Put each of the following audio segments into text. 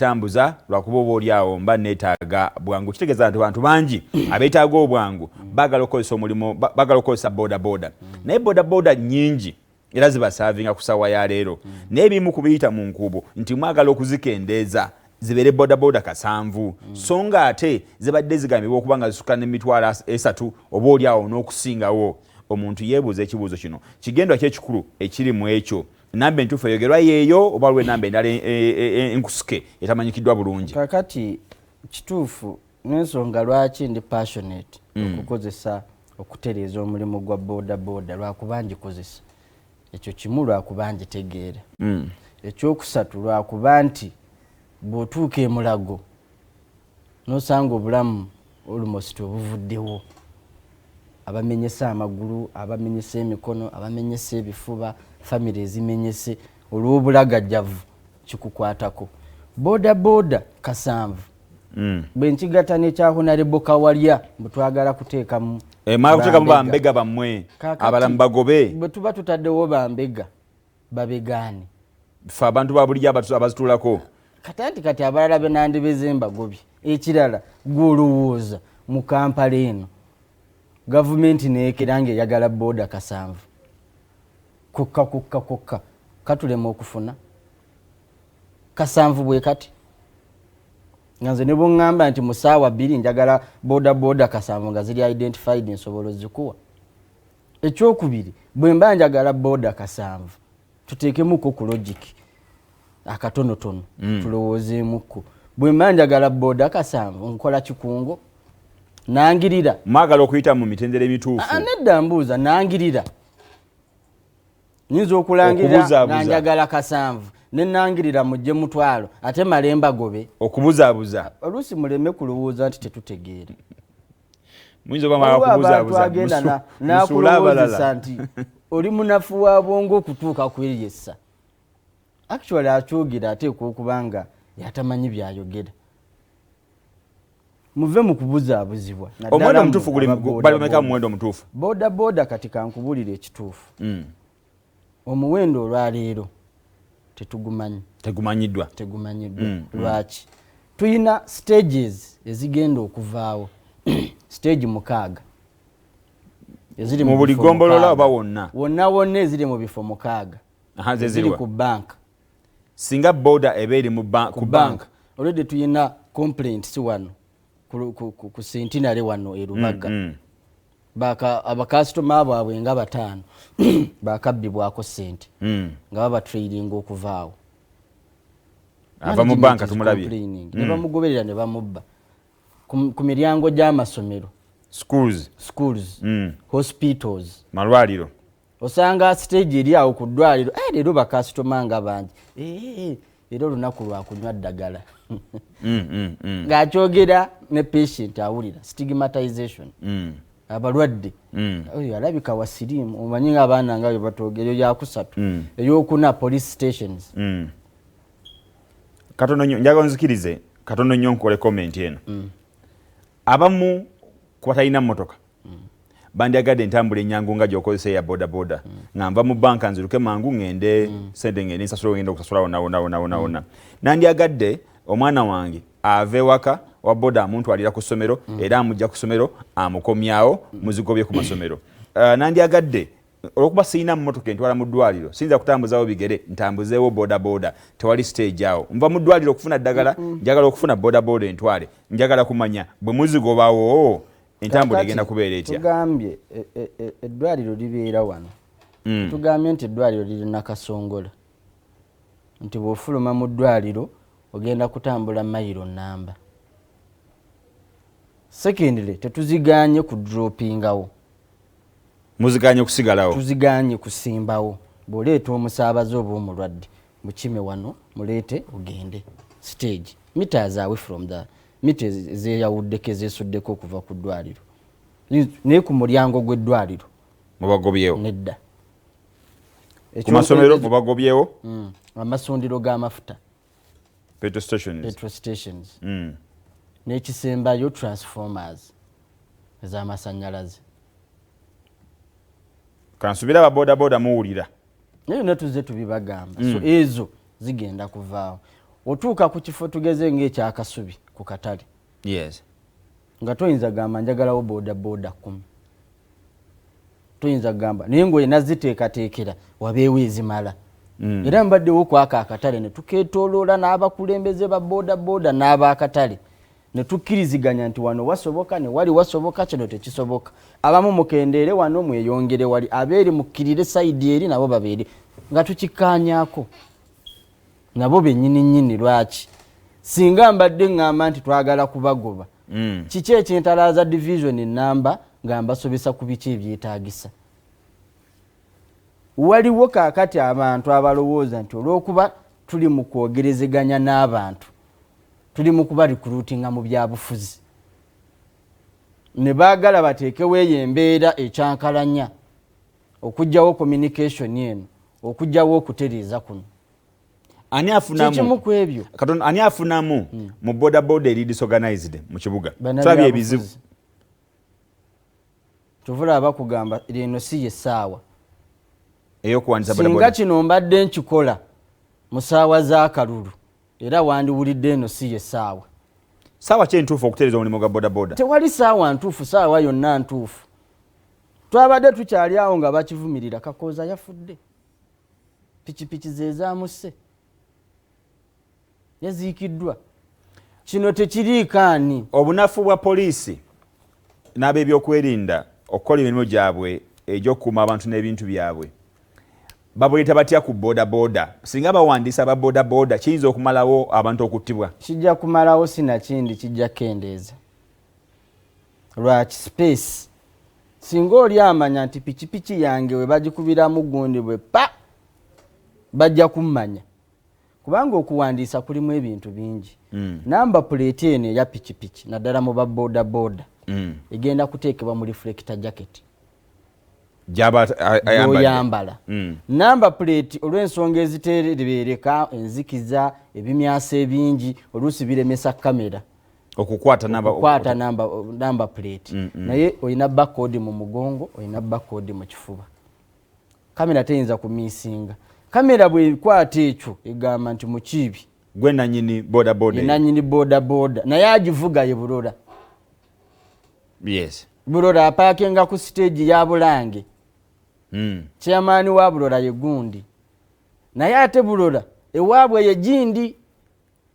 nzitambuza lwakuba oba oli awo mba neetaaga bwangu. Kitegeeza nti abantu bangi abeetaaga obwangu baagala okukozesa omulimu, baagala okukozesa boda boda. Naye boda boda nnyingi era zibasaavinga ku ssaawa ya leero. Naye ebimu ku biyita mu nkubo nti mwagala okuzikendeeza zibeere boda boda kasanvu. So nga ate zibadde zigambibwa okuba nga zisukka n'emitwalo 3 oba oli awo n'okusingawo. Omuntu yeebuuza ekibuuzo kino, kigendwa ki ekikulu ekiri mu ekyo? Namba entuufu eyogerwa yeeyo oba waliwo namba endala enkusuke etamanyikiddwa bulungi? Kakati kituufu n'ensonga lwaki ndi passionate okukozesa okutereeza omulimu gwa boda boda lwakuba ngikozesa. Ekyo kimu lwakuba ngitegeera. Ekyokusatu lwakuba nti bw'otuuka emulago n'osanga obulamu almost obuvuddewo. Abamenyesa amagulu, abamenyesa emikono, abamenyesa ebifuba, family ezimenyese olw'obulagajjavu kikukwatako. Boda boda kasanvu. Bwe nkigatta n'ekyahonarebo Kawalya bwetwagala kuteekamu kuteekamu bambega bammwe abalamu bagobe. Bwe tuba tutaddewo bambega babegaane ffe abantu ba bulijjo abazitulako. Kati abalala be nandibeze mbagobye. Ekirala gw'olowooza mu Kampala eno gavumenti neekera ng'eyagala boda kasanvu kokka katulema okufuna kasanvu bwe kati. Nga nze ne bw'ŋŋamba nti mu ssaawa 2 njagala boda boda kasanvu nga ziri identified nsobola ozikuwa. Ekyokubiri bwe mba njagala boda kasanvu tuteekemuko ku logic akatonotono tulowoozeemuko. Bwe mba njagala boda kasanvu nkola kikungo nangirira mwagala okuyita mu mitendera emituufu. Nedda mbuuza nangirira. Nyinza okulangirira nga njagala kasanvu ne nangirira mujje mutwalo ate malemba gobe okubuzaabuza. Oluusi muleme kulowooza nti tetutegeere. Muyinza oba kubuzaabuza nakulowoozesa nti oli munafu wa bwongo okutuuka ku eryessa. Actually akyogera ateekwa okuba nga yatamanyi byayogera. Muve mu kubuzaabuzibwa. Omuwendo omutuufu balomeka mu muwendo omutuufu. Boda boda kati kankubulira ekituufu. Omuwendo olwaleero tetugumanyi. Tegumanyiddwa. Lwaki? Tuyina stages ezigenda okuvaawo. Stage 6 eziri mu buli gombolola oba wonna? Wonna eziri mu bifo 6. Eziri ku bank. Singa boda eba eri ku bank. Already tuyina complaints wano ku Centenary wano e Rubaga. Abakasitoma baabwe nga 5 bakabbibwako ssente nga baba trading okuvaawo. Ava mu banka tumulabye. Ne bamugoberera ne bamubba ku miryango gy'amasomero. Schools. Hospitals. Malwaliro. Osanga stage eri awo ku ddwaliro leero bakasitoma nga bangi. Era olunaku lwa kunywa ddagala. Ng'akyogera ne patient awulira stigmatization. Abalwadde oyo alabika wa siriimu. Omanyi ng'abaana nga bwe batwogera yakusatu ey'okuna police stations. Katono nnyo njaga nzikirize katono nnyo nkole comment eno. Abamu kubatalina mmotoka bandyagadde entambula ennyangu nga gy'okozesa eya boda boda nga nva mu banka nziruke mangu ngende sente ngende nsasula ngenda okusasula wonna. Nandyagadde omwana wange ave ewaka wa boda amuntwalira ku ssomero era amujja ku ssomero amukomyawo muzigobye ku masomero. Nandyagadde olwokuba sirina mmotoka entwala mu ddwaliro siyinza kutambuzawo bigere ntambuzeewo boda boda tewali stage awo. Nva mu ddwaliro okufuna ddagala njagala okufuna boda boda entwale njagala kumanya bwe muzigobawo entambula egenda kubeera etya. Tugambye eddwaliro libeera wano. Tugambye nti eddwaliro lirina Kasongola nti bw'ofuluma mu ddwaliro ogenda kutambula mayiro namba. Secondly tetuziganye ku droppingawo. Muziganye kusigalawo. Tuziganye kusimbawo. Bw'oleeta omusaabaze oba omulwadde mukime wano muleete ogende stage. Meters away from the meters zeeyawuddeko ezeesuddeko okuva ku ddwaliro. Naye ku mulyango gw'eddwaliro mubagobyewo. Nedda. Ku masomero mubagobyewo. Amasundiro g'amafuta. Petrol stations. N'ekisembayo transformers ez'amasannyalaze. Kansubira aba boda muwulira. Naye natuze tubibagamba. So ezo zigenda kuvaawo. otuuka ku kifo tugeze ng'ekyakasubi ku katale yes nga toyinza gamba njagalawo boda boda 10 toyinza gamba naye ng'olina ziteekateekera wabeewo ezimala era mbaddewo kwaka akatale ne tukeetooloola n'abakulembeze ba boda boda n'abaakatale ne tukkiriziganya nti wano wasoboka ne wali wasoboka kino tekisoboka abamu mukendeere wano mweyongere wali abeeri mukkirire sayidi eri nabo babeere nga tukikkaanyaako nabo bennyini lwaki singa mbadde ŋŋamba nti twagala kubagoba kiki ekyentalaaza division enamba nga mbasobesa ku biki ebyetaagisa waliwo kaakati abantu abalowooza nti olw'okuba tuli mu kwogerezeganya n'abantu tuli mu kuba recruitinga mu byabufuzi ne baagala bateekewo eyo embeera ekyankalanya okugyawo communication eno okugyawo okutereeza kuno ani afunamu kimu ku ebyo katon ani afunamu mu boda boda eri disorganized mu kibuga twabi ebizibu tuvula abakugamba lino si yessaawa eyo kuwandiisa boda boda singa kino mbadde nkikola mu ssaawa z'akalulu era wandiwulidde eno si yessaawa saawa ki entuufu okutereeza omulimu gwa boda boda tewali ssaawa ntuufu ssaawa yonna ntuufu twabadde tukyali awo nga bakivumirira kakooza yafudde pikipiki ze zaamusse yaziikiddwa kino tekiriikaani obunafu bwa poliisi n'ab'ebyokwerinda okukola emirimu gyabwe egy'okukuuma abantu n'ebintu byabwe babuyita batya ku boda boda singa bawandiisa ba boda boda kiyinza okumalawo abantu okuttibwa kijja kumalawo sinakindi kijja kendeeza lwaki space singa oli amanya nti pikipiki yange we bagikubiramu gundi bwe pa bajja kummanya kubanga okuwandiisa kulimu ebintu bingi namba plate eno eya pikipiki naddala mu ba boda boda egenda kuteekebwa mu reflector jacket gy'oyambala namba plate olw'ensonga eziterebereka enzikiza ebimyasa ebingi oluusi biremesa kamera okukwata namba plate naye olina barcode mu mugongo olina barcode mu kifuba kamera teyinza kumiisinga kamera bwekwata ekyo egamba nti mukiibi gwe nanyini boda boda nanyini boda boda naye agivuga ye bulola yes bulola apaakinga ku stage ya Bulange chairman wa bulola ye gundi naye ate bulola ewaabwe ye jindi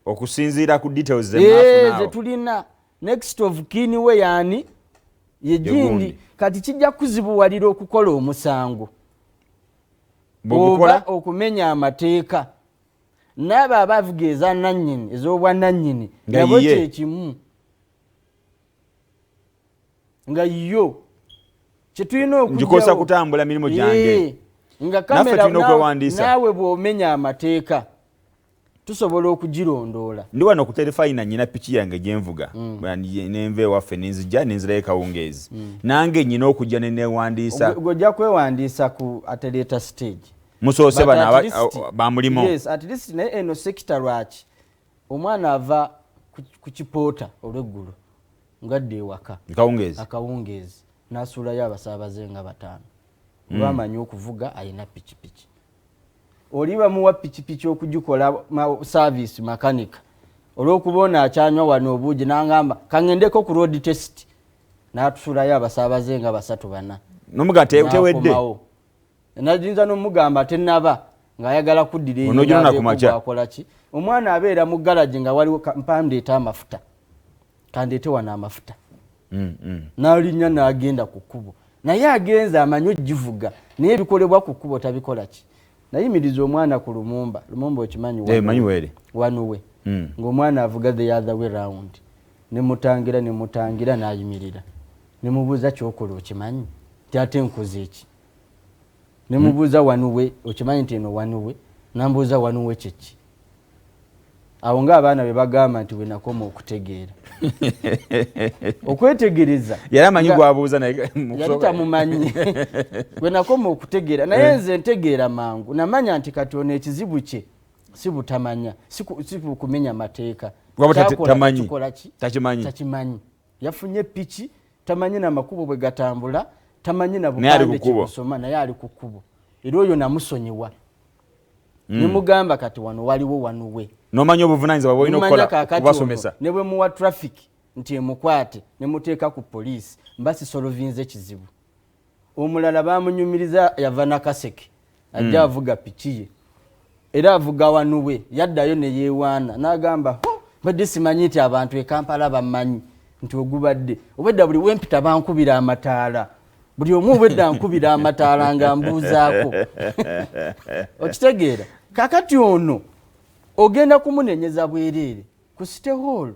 okusinziira ku details ze tulina next of kin we yani ye jindi kati kijja kuzibuwalira okukola omusango oba okumenya amateeka n'abo abavuga eza nannyini ez'obwannannyini nabo kyekimu nga yo kyetulina okujikosa kutambula mirimu gyange nga kamera naawe bw'omenya amateeka tusobola okugirondoola ndi wano ku terefayina nyina piki yange gyenvuga nenva ewaffe nenzijja nenzirayo kawungeezi nange nyina okujja nenewandiisa gojja kwewandiisa ku atereta stage musoose bana bamulimu yes at least naye eno sekita lwaki omwana ava ku kipoota olw'eggulu ngadde ewaka akawungeezi n'asuulayo abasaabaze nga 5 olwamanyi okuvuga alina pikipiki oli bamuwa pikipiki okugikola service makanika olw'okuba akyanywa wano obuugi n'angamba kangendeko ku road test n'atusuulayo abasaabaze nga 3-4 nomuga tewedde najinza n'omugamba tenaba ng'ayagala kuddira enyakolaki omwana abeera mu garaji nga waliwo mpandeeta amafuta kandeete wano amafuta n'alinnya n'agenda ku kkubo naye agenza amanyi ogivuga naye ebikolebwa ku kkubo tabikolaki nayimiriza omwana ku lumumba okimanyi wanuwe ng'omwana avuga the other way round nemutangira n'ayimirira nemubuuza kyokola okimanyi ti ate nkoze eki nemubuuza wanuwe okimanyi nti eno wanuwe nambuuza wanuwe kyeki awo ng'abaana be bagamba nti we nakoma okutegeera okwetegereza yali amanyi gwabuuza yali tamumanyi we nakoma okutegeera naye nze ntegeera mangu namanya nti kati ono ekizibu kye si butamanya si kumenya mateeka takimanyi yafunye piki tamanyi n'amakubo bwe gatambula tamanyi na bupande kikusoma naye ali ku kkubo era oyo namusonyiwa nemugamba kati wano waliwo wanuwe Nomanya obuvunaanyizibwa bw'olina okukola kubasomesa. Ne bwe muwa traffic nti emukwate ne muteeka ku poliisi mbasi solovinze ekizibu. Omulala bamunyumiriza yava na kaseke ajja avuga piki ye era avuga wanuwe yaddayo ne yeewaana n'agamba badde simanyi nti abantu e Kampala bamanyi nti ogubadde obwedda buli wempita bankubira amataala buli omu obwedda nkubira amataala nga mbuuzaako okitegeera kakati ono ogenda kumunenyeza bwereere ku City Hall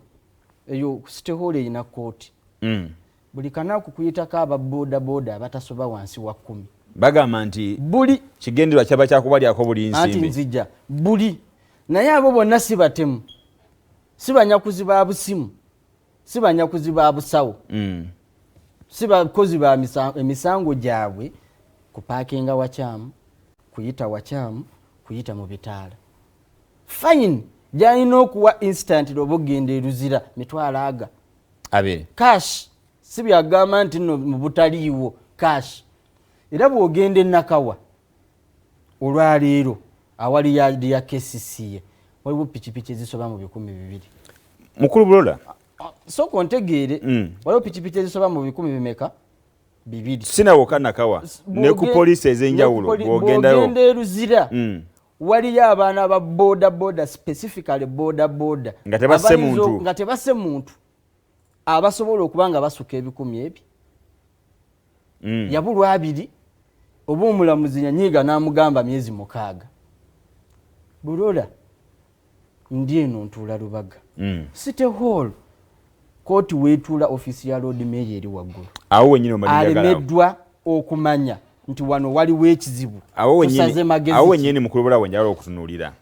eyo ku City Hall erina kooti buli kanaku kuyitako aba boda boda abatasoba wansi wa 10 bagamba nti buli kigendererwa kyaba kyakubalyako buli nsimbi anti nzija buli naye abo bonna si batemu si banyakuzi ba busimu si banyakuzi ba busawo si bakozi ba emisango gyabwe kupaakinga wakyamu kuyita wakyamu kuyita mu bitaala fine gyalina okuwa instant obugenda eruzira mitwalo aga abiri cash si byagamba nti no mu butaliiwo cash era bw'ogenda enakawa olwaleero awali ya KCCA waliwo pikipiki ezisoba mu 200. Mukulu Bulola soko ontegeere waliwo pikipiki ezisoba mu 200 sinawoka nakawa ne ku poliisi ez'enjawulo bw'ogendayo eruzira waliyo abaana ba boda boda specifically boda boda nga tebasse muntu abasobola okuba nga basuka 10,000 ebyo yabulwa 2 oba omulamuzi yanyiiga n'amugamba myezi 6 Bulola ndi eno ntuula Lubaga City Hall kooti weetuula ofisi ya Lord Mayor eri waggulu awo wenyine alemeddwa okumanya nti wano waliwo ekizibu awo wenyine Mukulu Bulola wenjala okutunuulira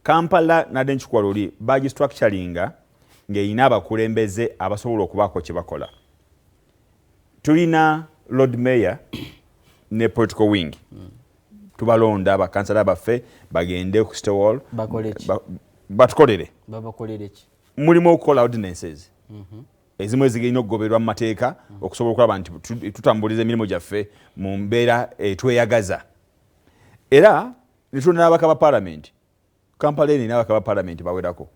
Kampala nadde nkikwaluli bagistructuringa ng'erina abakulembeze abasobola okubaako kye bakola. Tulina Lord Mayor ne political wing tubalonda bakansala baffe bagende ku City Hall batukolere mulimu okukola ordinances ezimu ezigenda okugobererwa mu mateeka okusobola okulaba nti tutambuliza emirimu gyaffe mu mbeera etweyagaza era netulina n'abaka ba parliament Kampala eri n'abaka ba parliament bawerako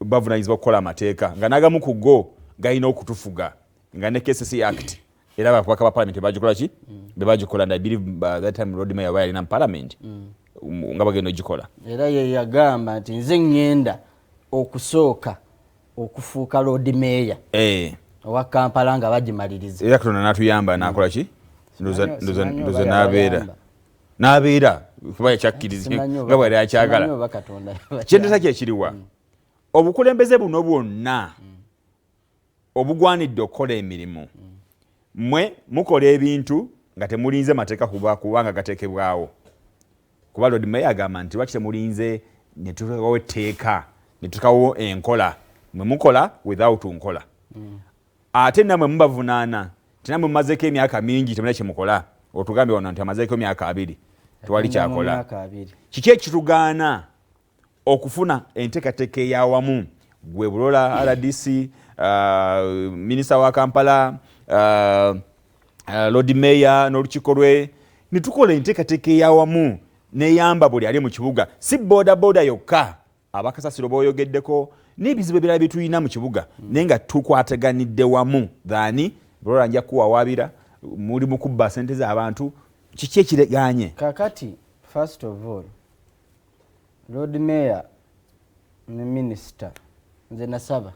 bavunanyizibwa okukola amateeka nga nagamu ku go galina okutufuga nga ne KCC Act era ababaka ba parliament bagikola ki bebagikola and I believe by that time Lord Mayor alina mu parliament nga bagenda ogikola era ye yagamba nti nze ngenda okusooka okufuuka Lord Mayor owa Kampala nga bagimaliriza era Katonda n'atuyamba n'akola ki ndoza n'abeera kuba yakyakkirizibwa nga bwali akyagala kyendesa kyekiriwa obukulembeze buno bwonna obugwanidde okukola emirimu mwe mukola ebintu nga temulinze mateeka kubanga gateekebwawo kuba Lord Mayor agamba nti lwaki temulinze ne tukawo etteeka ne tukawo enkola mwe mukola without nkola ate namwe mubavunaana tinamwe mumazeeko emyaka mingi temuna kye mukola otugambye wano nti amazeeko emyaka 2 tewali kyakola kiki ekitugaana okufuna enteekateeka eyawamu gwe Bulola RDC minisita wa Kampala Lord Mayor n'olukiiko lwe ne tukola enteekateeka eyawamu n'eyamba buli ali mu kibuga si boda boda yokka abakasasiro b'oyogeddeko n'ebizibu ebirala bye tulina mu kibuga naye nga tukwataganidde wamu dhaani Bulola nja kuwawaabira muli mu kubba ssente z'abantu kiki ekireganye kakati first of all Lord Mayor ne Minister nze nasaba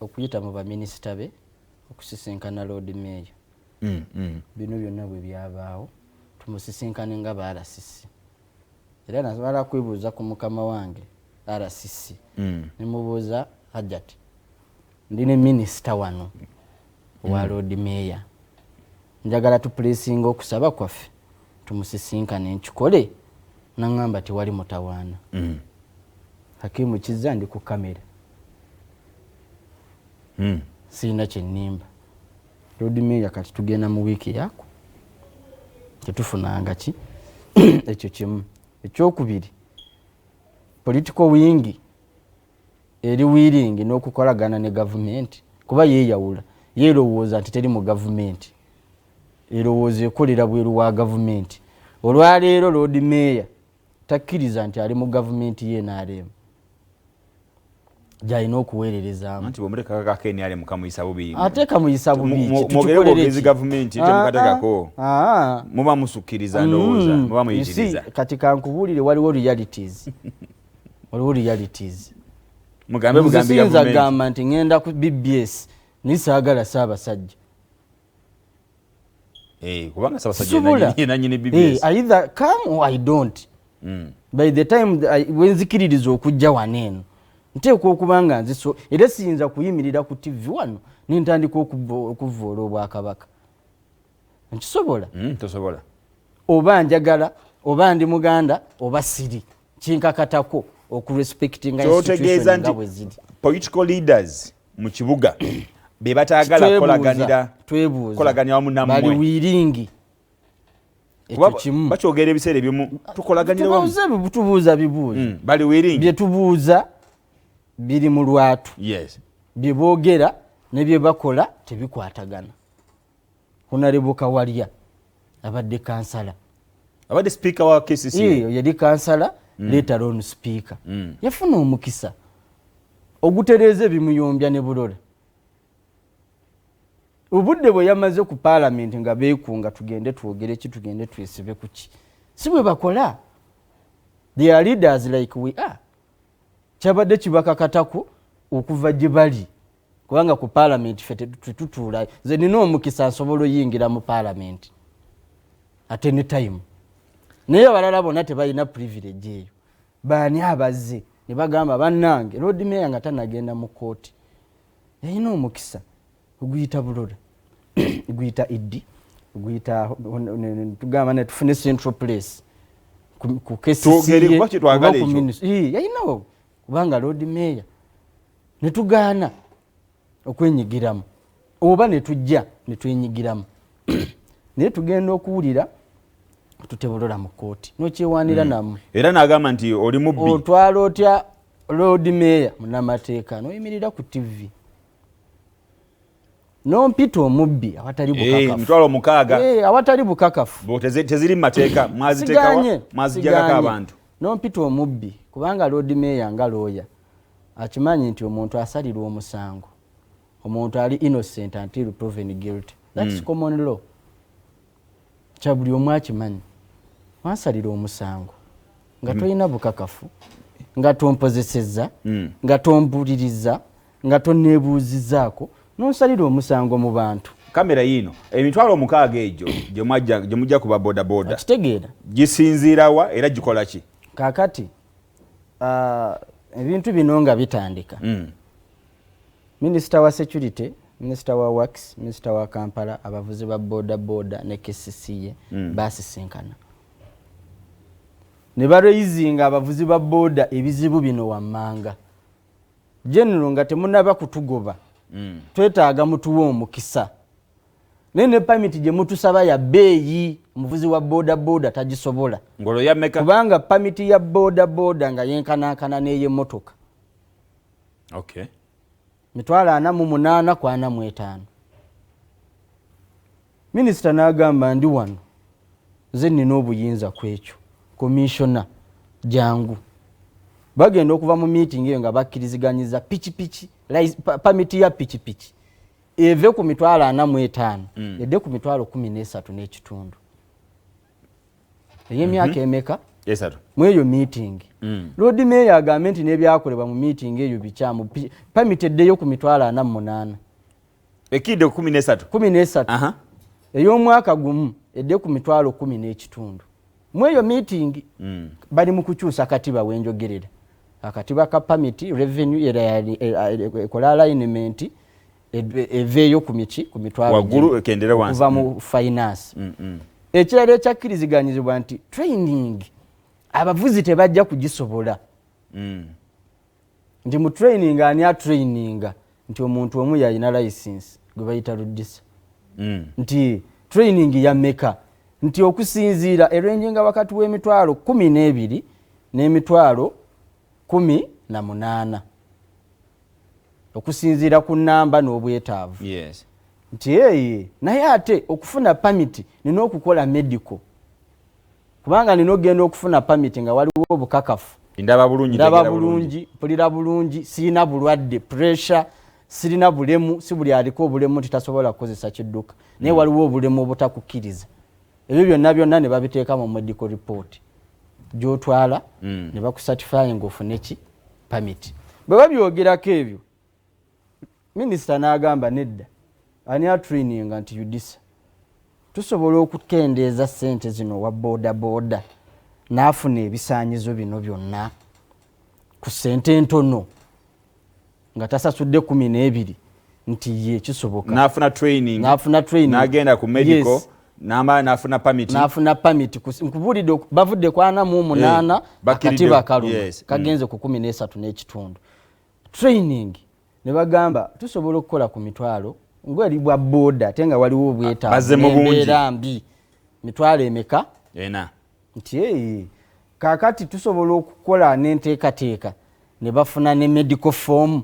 okuyita mu baminisita be okusisinkana Lord Mayor bino byonna bwe byabaawo tumusisinkane nga ba RCC era nasobola kwebuuza ku mukama wange RCC nemubuuza Hajjati ndine minisita wano wa Lord Mayor njagala tupulesinga okusaba kwaffe tumusisinkane nkikole nangamba tewali mutawaana Hakimu Kizza ndi ku kamera sina kyenimba Lord Mayor kati tugenda mu wiiki yako tetufunanga ki ekyo kimu ekyokubiri political wing eri willing n'okukolagana ne government kuba yeeyawula yeerowooza nti teri mu government erowooza ekolera bweru wa government olwaleero Lord Mayor takkiriza nti ali mu government ye n'alema gyalina okuweererezaamu nti bwomuleka kakake ali mukamuyisa bubi ate kamuyisa bubi mwogere gavumenti temukatekako muba musukkiriza ndowooza muba muyitiriza kati kankubuulire waliwo realities mugambe nsinza gamba nti ngenda ku BBS nisaagala Ssaabasajja kubanga Ssaabasajja nanyini BBS either come or I don't by the time wenzikiririza okujja waneeno nteekwa okuba nga nziso era siyinza kuyimirira ku TV wano nintandika okuvoola Obwakabaka nkisobola tosobola oba njagala oba ndi muganda oba siri kinkakatako okurespectinga institution nga bwe ziri political leaders mu kibuga be bataagala kolaganira wamu nammwe bali wiringi ekyo kimu bakyogera ebiseera ebimu tukolaganira wamu tubuuza bibuuzo bali wiringi bye tubuuza biri mu lwatu bye boogera ne bye bakola tebikwatagana Honorable Kawalya abadde kansala abadde speaker wa KCC yali kansala later on speaker yafuna omukisa ogutereeza ebimuyombya ne bulola obudde bwe yamaze ku parliament nga beekunga tugende twogere ki tugende twesibe kuki si bwe bakola they are leaders like we are kyabadde kibakakatako okuva gye bali kubanga ku parliament ffe tetutuula nze nina omukisa nsobola oyingira mu parliament at any time naye abalala bonna tebalina privilege eyo baani abazze ne bagamba bannange road mayor nga tanagenda mu kooti yalina omukisa oguyita bulola oguyita iddi oguyita tugamba ne tufune central place ku yalinawo kubanga road mayor ne tugaana okwenyigiramu oba ne tujja ne twenyigiramu naye tugenda okuwulira tutebulola mu kooti nokyewaanira namu era n'agamba nti oli mubbi otwala otya road mayor munnamateeka n'oyimirira ku TV nompita omubbi awatali bukakafu mitwalo mukaaga awatali bukakafu teziri mu mateeka mwazijjagako abantu nompita omubbi kubanga road mayor nga looya akimanyi nti omuntu asalirwa omusango omuntu ali innocent until proven guilty that's common law kyabuli omu akimanyi wansalira omusango nga tolina bukakafu nga tompozesezza nga tompuliriza nga toneebuuzizaako nonsalira omusango mu bantu kamera yino emitwalo mukaaga egyo gye mujja kuba boda boda kitegeera gisinziirawa era gikola ki kaakati ebintu bino nga bitandika minisita wa security minisita wa works minisita wa Kampala abavuzi ba boda boda ne KCC ye basisinkana ne baraizinga abavuzi ba boda ebizibu bino wammanga general nga temunaba kutugoba twetaaga mutuwa omukisa ne permit gye mutusaba ya beeyi omuvuzi wa boda boda tagisobola ngolo ya meka kubanga permit ya boda boda nga yenkanankana n'eye motoka mitwalo 48 ku 45 minisita n'agamba ndi wano nze nina obuyinza ku ekyo commissioner jangu bagenda okuva mu meeting eyo nga bakkiriziganyiza pikipiki permit ya pikipiki eve ku mitwalo 45 edde ku mitwalo 13 n'ekitundu ey'emyaka emeka mu eyo meeting road mayor agambye nti n'ebyakolebwa mu meeting eyo bikyamu permit eddeyo ku mitwalo 48 ekidde 13 ey'omwaka gumu edde ku mitwalo 10 n'ekitundu mu eyo meeting bali mu kukyusa akatiba wenjogerera akatiba ka permit revenue era ekola alignment eveeyo ku mitwalo waggulu ekendera wansi kuva mu finance ekirala ekyakkiriziganyizibwa nti training abavuzi tebajja kugisobola nti mu training ani atraininga nti omuntu omu yalina license gwe bayita rudisa nti training ya meka nti okusinziira erenjinga wakati w'emitwalo 12 n'emitwalo 18 okusinziira ku namba n'obwetaavu nti naye ate okufuna permit nina okukola medical kubanga nina ogenda okufuna permit nga waliwo obukakafu ndaba bulungi pulira bulungi sirina bulwadde pressure sirina bulemu si buli aliko obulemu titasobola kukozesa kidduka naye waliwo obulemu obutakukkiriza ebyo byonna ne babiteeka mu medical report gyotwala ne bakusatify ng'ofune ki permit bwe babyogerako ebyo minisita n'agamba nedda ani atraining nti UDISA tusobola okukendeeza ssente zino wa boda boda n'afuna ebisaanyizo bino byonna ku ssente ntono nga tasasudde 12 nti ye kisoboka n'afuna training n'agenda ku medical yes. n'afuna permit nkubulidde bavudde ku 48 akatiba kaluma yes. kagenze ku 13 n'ekitundu training ne bagamba tusobola okukola ku mitwalo ngweri bwa boda tenga waliwo obwetaaga mbi mitwalo emeka ena nti kakati tusobola okukola n'enteekateeka ne bafuna ne medical form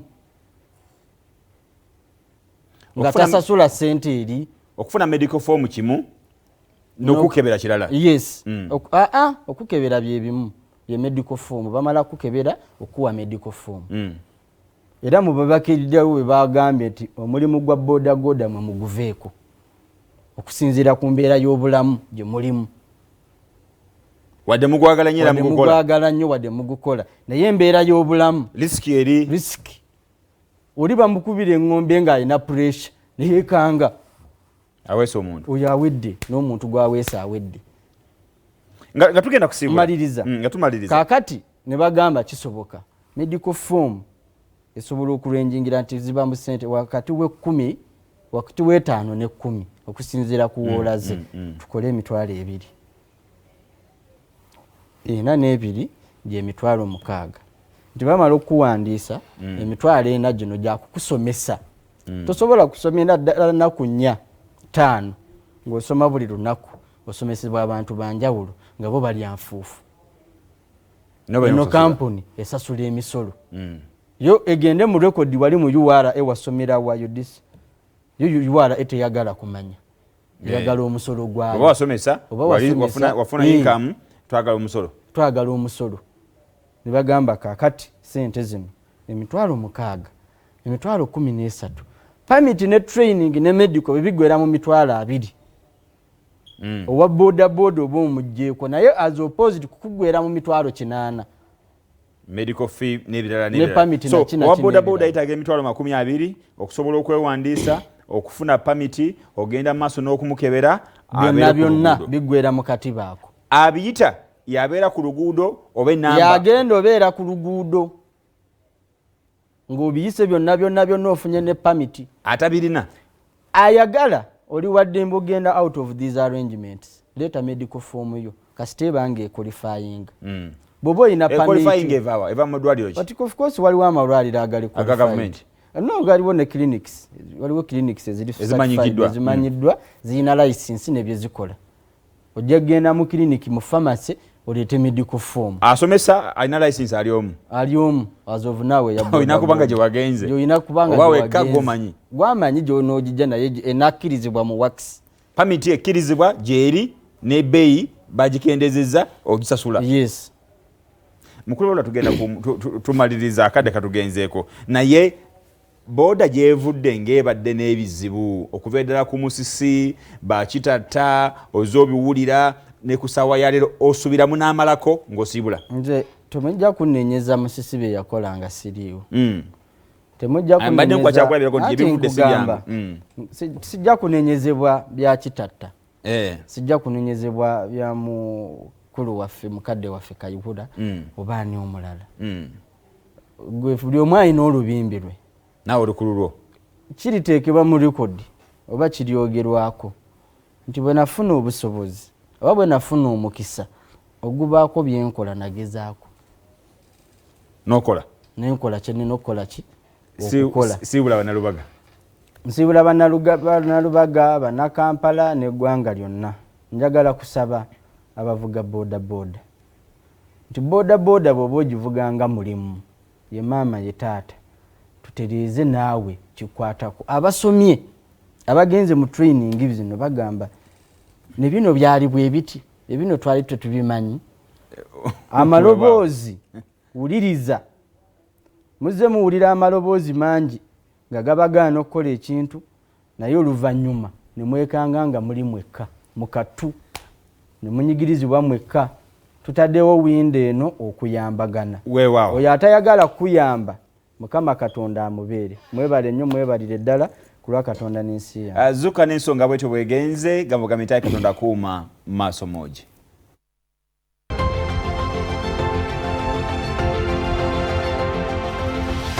nga tasasula ssente eri okufuna medical form kimu n'okukebera kirala yes okukebera bye bimu ye medical form bamala kukebera okuwa medical form era mu babakiriddewo bwe bagambye nti omulimu gwa boda boda mwe muguveeko okusinziira ku mbeera y'obulamu gye mulimu wadde mugwagala nnyo wadde mugukola naye embeera y'obulamu risiki oli bamukubira eŋŋombe ng'alina pressure neyeekanga aweesa omuntu oyo awedde n'omuntu gwaweesa awedde nga tugenda kumaliriza kaakati ne bagamba kisoboka medical form esobola okurenjingira nti ziba mu ssente wakati we 5 ne 10 okusinziira ku woolaze tukole emitwalo 2 ena n'ebiri gy'emitwalo 6 nti bamala okuwandiisa emitwalo 4 gino gyakukusomesa tosobola kusomera ddala nnaku 4 5 ng'osoma buli lunaku osomesebwa abantu banjawulo nga bo bali anfuufu eno kampuni esasula emisolo yo egende mu rekodi wali mu URA ewasomera wa UDISA URA eteyagala kumanya yagala omusolo gwayo oba wasomesa wafuna income twagala omusolo ne bagamba kakati sente zino emitwalo 6 emitwalo 13 permit ne training ne medical bibigwera mu mitwalo 2 owa boda boda oba omugjeeko naye as opposed kukugwera mu mitwalo 8 medical fee n'ebirala so owa boda boda yitaga emitwalo 20 okusobola okwewandiisa okufuna permit ogenda maaso n'okumukebera byonna bigwera mu katiba ako abiyita yabeera ku luguudo oba enamba yagenda obeera ku luguudo ng'obiyise byonna ofunye ne permit atabirina ayagala oli wadde mbogenda out of these arrangements leta medical form yo kasite bange qualifying bobo ina qualifying eva modwaliro but of course waliwo amalwaliro agali government no galiwo ne clinics waliwo clinics ezimanyiddwa zirina license nebyo zikola ojja genda mu clinic mu pharmacy olete medical form asomesa alina license ali omu as of now oyina kubanga gye wagenze oba wekka gwamanyi gy'onoogijja naye enakkirizibwa mu wax permit ekkirizibwa gyeri n'ebbeeyi bagikendezezza ogisasula yes mukulu wala tugenda tumaliriza akadde katugenzeeko naye boda gyevudde ng'ebadde n'ebizibu okuva eddala ku musisi bakitatta ozoobiwulira ne ku ssaawa ya leero osubiramu n'amalako ng'osiibula nze temujja kunnenyeza musisi bye yakolanga siriiwo sijja kunenyezebwa bya kitatta sijja kunenyezebwa bya mukulu waffe mukadde waffe Kayihura oba ani omulala buli omu alina olubimbi lwe naawe olukulu lwo kiriteekebwa mu rekodi oba kiryogerwako nti bwe nafuna obusobozi oba bwe nafuna omukisa ogubaako byenkola nagezaako nenkola kyenina okukola ki okukola siibula bannalubaga nsiibula bannalubaga bannakampala n'eggwanga lyonna njagala kusaba abavuga boda boda nti boda boda bw'oba ogivuganga mulimu ye maama ye taata tutereeze naawe kikwatako abasomye abagenze mu training zino bagamba ne bino byali bwe biti ebino twali tetubimanyi amaloboozi wuliriza muzze muwulira amaloboozi mangi nga gabagaana okukola ekintu naye oluvannyuma ne mwekanga nga muli mwekka mu katu ne munyigirizibwa mwekka tutaddewo windo eno okuyambagana oyo atayagala kuyamba Mukama Katonda amubeere mwebale nnyo mwebalire ddala kulwa Katonda n'ensi yange zuka n'ensonga bwetyo bwegenze Gambuuze Katonda kuuma maaso moji